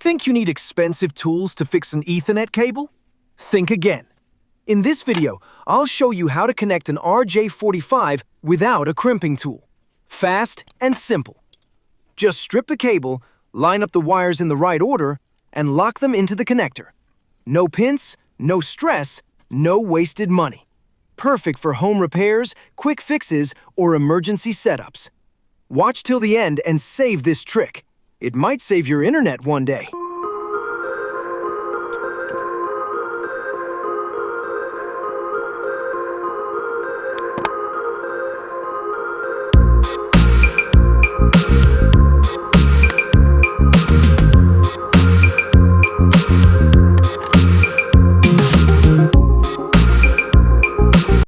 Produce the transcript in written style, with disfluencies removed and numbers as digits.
Think you need expensive tools to fix an Ethernet cable? Think again. In this video, I'll show you how to connect an RJ45 without a crimping tool. Fast and simple. Just strip the cable, line up the wires in the right order, and lock them into the connector. No pins, no stress, no wasted money. Perfect for home repairs, quick fixes, or emergency setups. Watch till the end and save this trick. It might save your internet one day.